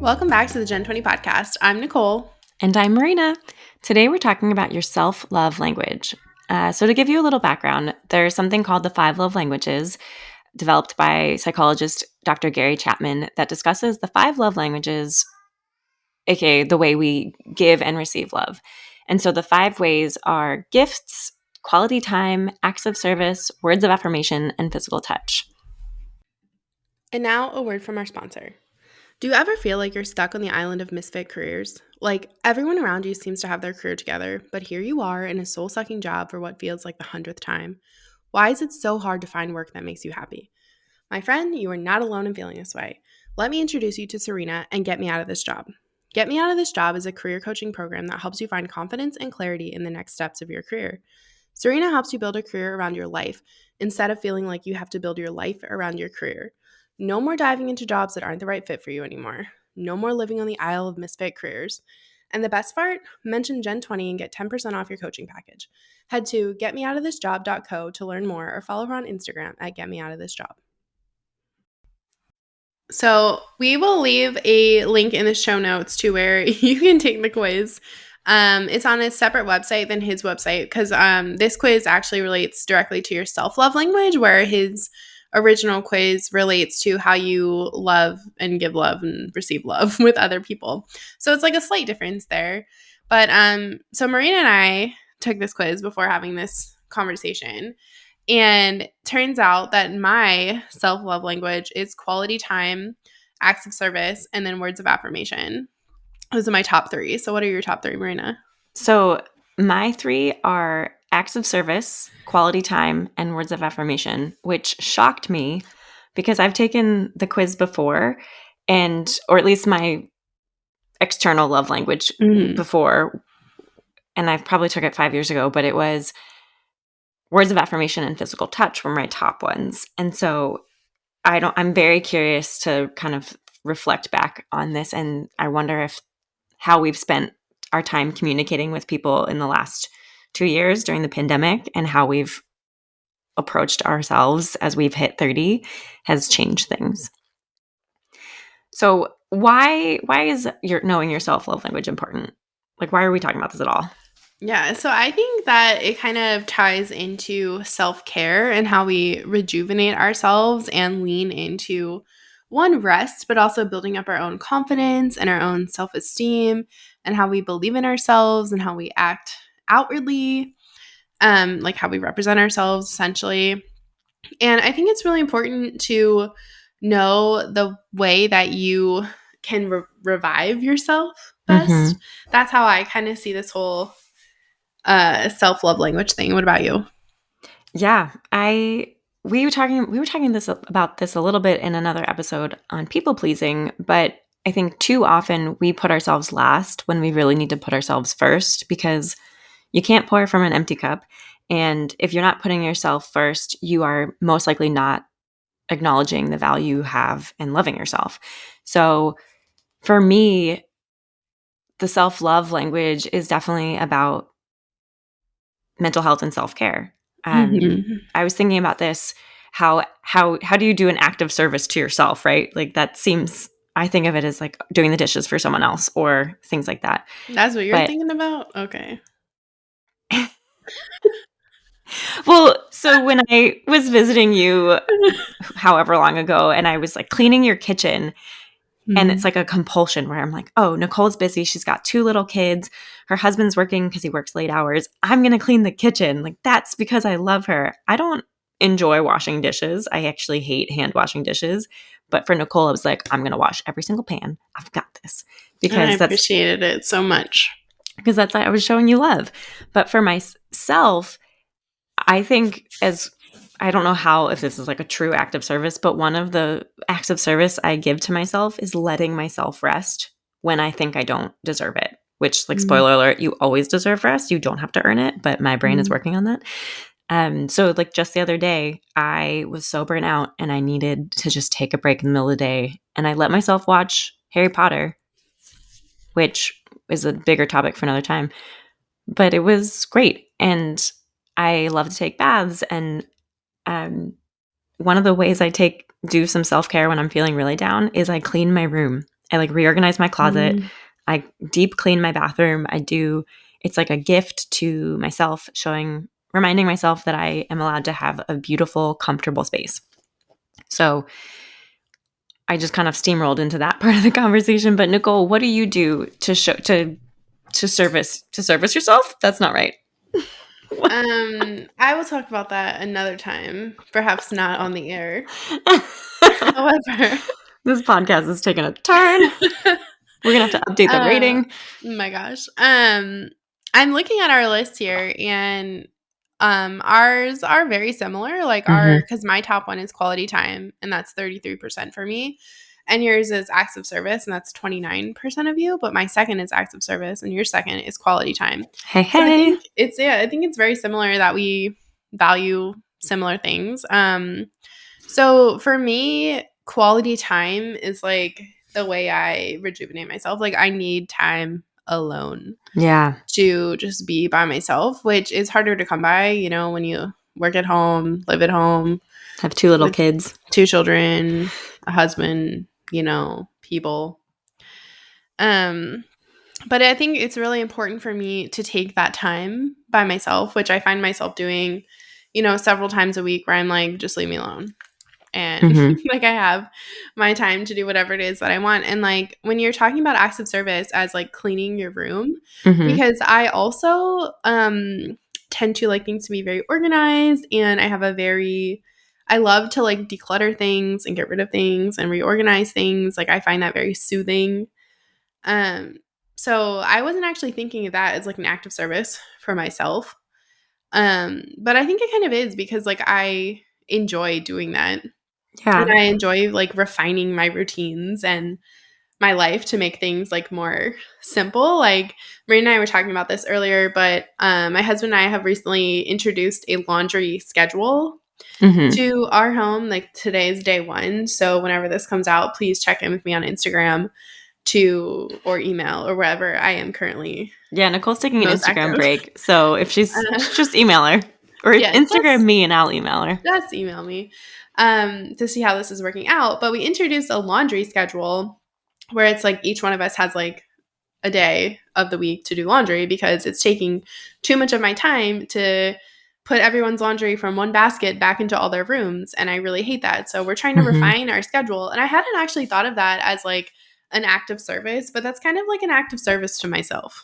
Welcome back to the GenTwenty Podcast. I'm Nicole. And I'm Marina. Today we're talking about your self-love language. So to give you a little background, there's something called the 5 love languages developed by psychologist Dr. Gary Chapman that discusses the 5 love languages, aka the way we give and receive love. And so the 5 ways are gifts, quality time, acts of service, words of affirmation, and physical touch. And now a word from our sponsor. Do you ever feel like you're stuck on the island of misfit careers? Like everyone around you seems to have their career together, but here you are in a soul-sucking job for what feels like the 100th time. Why is it so hard to find work that makes you happy? My friend, you are not alone in feeling this way. Let me introduce you to Serena and Get Me Out of This Job. Get Me Out of This Job is a career coaching program that helps you find confidence and clarity in the next steps of your career. Serena helps you build a career around your life instead of feeling like you have to build your life around your career. No more diving into jobs that aren't the right fit for you anymore. No more living on the Isle of Misfit Careers. And the best part? Mention GenTwenty and get 10% off your coaching package. Head to getmeoutofthisjob.co to learn more or follow her on Instagram at getmeoutofthisjob. So we will leave a link in the show notes to where you can take the quiz. It's on a separate website than his website because this quiz actually relates directly to your self-love language, where his original quiz relates to how you love and give love and receive love with other people. So it's like a slight difference there. But so Marina and I took this quiz before having this conversation. And turns out that my self-love language is quality time, acts of service, and then words of affirmation. Those are my top 3. So what are your top 3, Marina? So my 3 are acts of service, quality time, and words of affirmation, which shocked me because I've taken the quiz before, or at least my external love language before, and I probably took it 5 years ago, but it was words of affirmation and physical touch were my top ones. And so I'm very curious to kind of reflect back on this, and I wonder how we've spent our time communicating with people in the last 2 years during the pandemic and how we've approached ourselves as we've hit 30 has changed things. So why is knowing your self-love language important? Like, why are we talking about this at all? Yeah, so I think that it kind of ties into self-care and how we rejuvenate ourselves and lean into rest, but also building up our own confidence and our own self-esteem and how we believe in ourselves and how we act outwardly, like how we represent ourselves essentially. And I think it's really important to know the way that you can revive yourself best. Mm-hmm. That's how I kind of see this whole self-love language thing. What about you? Yeah, we were talking about this a little bit in another episode on people pleasing, but I think too often we put ourselves last when we really need to put ourselves first, because you can't pour from an empty cup. And if you're not putting yourself first, you are most likely not acknowledging the value you have and loving yourself. So for me, the self-love language is definitely about mental health and self-care. I was thinking about this, how do you do an act of service to yourself, right? Like that seems, I think of it as like doing the dishes for someone else or things like that. That's what you're thinking about? Okay. Well, so when I was visiting you however long ago and I was like cleaning your kitchen, and it's like a compulsion where I'm like, oh, Nicole's busy. She's got 2 little kids. Her husband's working because he works late hours. I'm going to clean the kitchen. Like, that's because I love her. I don't enjoy washing dishes. I actually hate hand washing dishes. But for Nicole, I was like, I'm going to wash every single pan. I've got this. Because I appreciated it so much. Because that's why I was showing you love. But for myself, I think I don't know if this is like a true act of service, but one of the acts of service I give to myself is letting myself rest when I think I don't deserve it, which, like, spoiler alert, you always deserve rest. You don't have to earn it, but my brain is working on that. So like just the other day, I was so burnt out and I needed to just take a break in the middle of the day. And I let myself watch Harry Potter, which is a bigger topic for another time, but it was great. And I love to take baths, and one of the ways I do some self-care when I'm feeling really down is I clean my room. I like reorganize my closet. Mm. I deep clean my bathroom. It's like a gift to myself, reminding myself that I am allowed to have a beautiful, comfortable space. So I just kind of steamrolled into that part of the conversation. But Nicole, what do you do to service yourself? That's not right. I will talk about that another time, perhaps not on the air. However, this podcast is taking a turn. We're gonna have to update the rating. My gosh. I'm looking at our list here, and ours are very similar. Like because my top one is quality time, and that's 33% for me. And yours is acts of service, and that's 29% of you. But my second is acts of service, and your second is quality time. Hey. So I think it's very similar that we value similar things. So for me, quality time is like the way I rejuvenate myself. Like I need time alone. Yeah. To just be by myself, which is harder to come by, when you work at home, live at home, have 2 little kids, 2 children, a husband, people. But I think it's really important for me to take that time by myself, which I find myself doing, several times a week where I'm like, just leave me alone. And like I have my time to do whatever it is that I want. And like when you're talking about acts of service as like cleaning your room, because I also tend to like things to be very organized, and I love to like declutter things and get rid of things and reorganize things. Like I find that very soothing. So I wasn't actually thinking of that as like an act of service for myself. But I think it kind of is, because like I enjoy doing that. Yeah. And I enjoy like refining my routines and my life to make things like more simple. Like Marina and I were talking about this earlier, but my husband and I have recently introduced a laundry schedule to our home. Like today's day 1. So whenever this comes out, please check in with me on Instagram or email or wherever I am currently. Yeah, Nicole's taking an Instagram break. So if she's just email her, or Instagram me and I'll email her. Just email me to see how this is working out. But we introduced a laundry schedule where it's like each one of us has like a day of the week to do laundry, because it's taking too much of my time to put everyone's laundry from one basket back into all their rooms. And I really hate that. So we're trying to refine our schedule. And I hadn't actually thought of that as like an act of service, but that's kind of like an act of service to myself.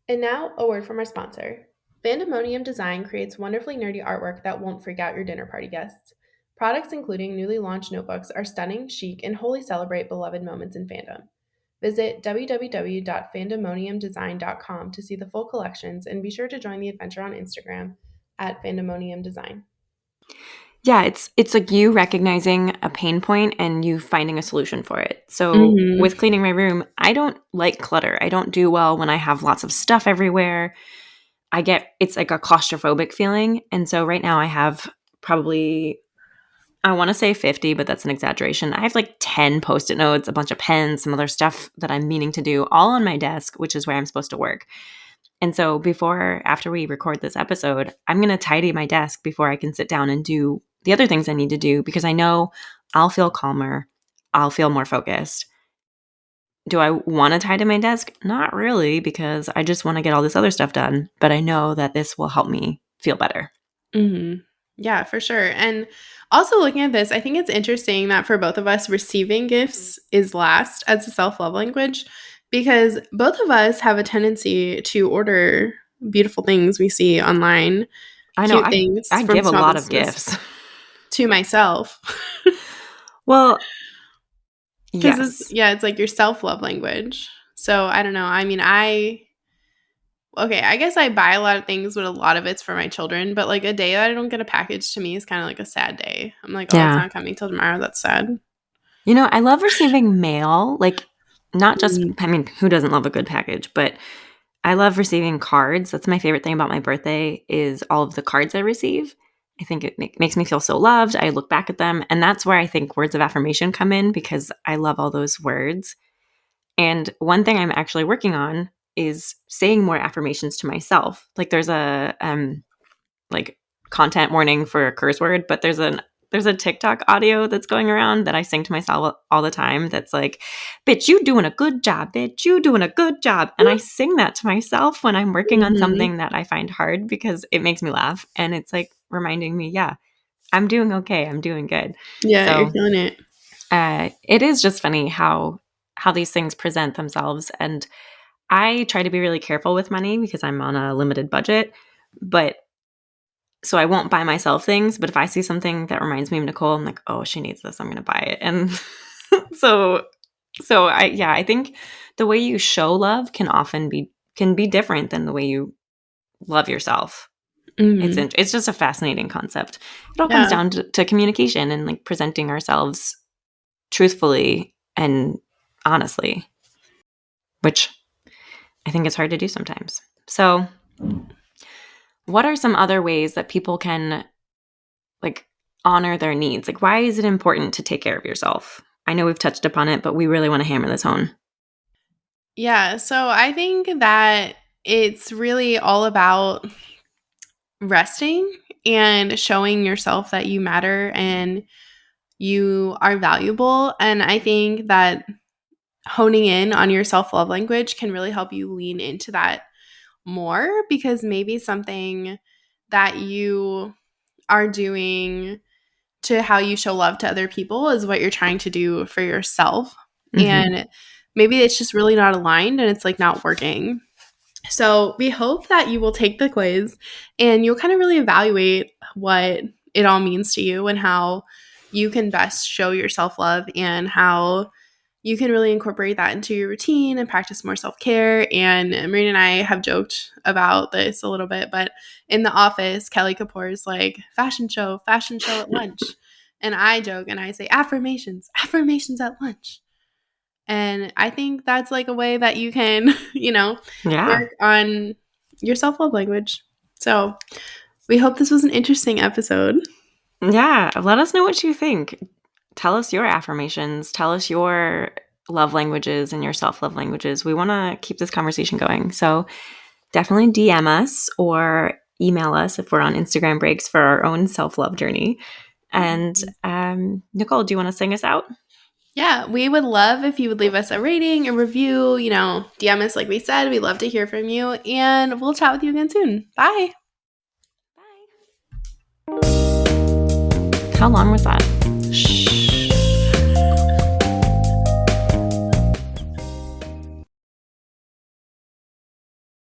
And now a word from our sponsor. Fandemonium Design creates wonderfully nerdy artwork that won't freak out your dinner party guests. Products including newly launched notebooks are stunning, chic, and wholly celebrate beloved moments in fandom. Visit www.fandemoniumdesign.com to see the full collections, and be sure to join the adventure on Instagram at Fandemonium Design. Yeah, it's like you recognizing a pain point and you finding a solution for it. So with cleaning my room, I don't like clutter. I don't do well when I have lots of stuff everywhere. It's like a claustrophobic feeling. And so right now I have probably, I want to say 50, but that's an exaggeration. I have like 10 Post-it notes, a bunch of pens, some other stuff that I'm meaning to do, all on my desk, which is where I'm supposed to work. And so after we record this episode, I'm going to tidy my desk before I can sit down and do the other things I need to do, because I know I'll feel calmer. I'll feel more focused. Do I want to tidy my desk? Not really, because I just want to get all this other stuff done. But I know that this will help me feel better. Yeah, for sure. And also looking at this, I think it's interesting that for both of us, receiving gifts is last as a self-love language, because both of us have a tendency to order beautiful things we see online. I know. Cute things. I give a lot of gifts to myself. Well, yes. It's like your self-love language. So I don't know. I mean, I guess I buy a lot of things, but a lot of it's for my children. But like a day that I don't get a package to me is kind of like a sad day. I'm like, it's not coming till tomorrow. That's sad. I love receiving mail. Like, not just, I mean, who doesn't love a good package? But I love receiving cards. That's my favorite thing about my birthday, is all of the cards I receive. I think it makes me feel so loved. I look back at them, and that's where I think words of affirmation come in, because I love all those words. And one thing I'm actually working on is saying more affirmations to myself. Like there's a like content warning for a curse word, but there's an there's a TikTok audio that's going around that I sing to myself all the time that's like, bitch, you doing a good job, bitch, you doing a good job. And I sing that to myself when I'm working on something that I find hard because it makes me laugh. And it's like reminding me, yeah, I'm doing okay. I'm doing good. Yeah, you're So killing it. it is just funny how these things present themselves. And I try to be really careful with money because I'm on a limited budget, but so I won't buy myself things. But if I see something that reminds me of Nicole, I'm like, oh, she needs this, I'm going to buy it. And so I think the way you show love can be different than the way you love yourself. It's just a fascinating concept. It all comes down to communication and like presenting ourselves truthfully and honestly, which I think is hard to do sometimes. So what are some other ways that people can like honor their needs? Like, why is it important to take care of yourself? I know we've touched upon it, but we really want to hammer this home. Yeah, so I think that it's really all about resting and showing yourself that you matter and you are valuable. And I think that honing in on your self-love language can really help you lean into that more, because maybe something that you are doing to how you show love to other people is what you're trying to do for yourself. Mm-hmm. And maybe it's just really not aligned and it's like not working. So we hope that you will take the quiz and you'll kind of really evaluate what it all means to you and how you can best show your self-love and how you can really incorporate that into your routine and practice more self-care. And Marina and I have joked about this a little bit, but in the office, Kelly Kapoor is like, fashion show at lunch. And I joke and I say, affirmations at lunch. And I think that's like a way that you can, work on your self-love language. So we hope this was an interesting episode. Yeah. Let us know what you think. Tell us your affirmations. Tell us your love languages and your self-love languages. We want to keep this conversation going. So definitely DM us or email us if we're on Instagram breaks for our own self-love journey. And Nicole, do you want to sing us out? Yeah, we would love if you would leave us a rating, a review, DM us like we said. We'd love to hear from you. And we'll chat with you again soon. Bye. Bye. How long was that? Shh.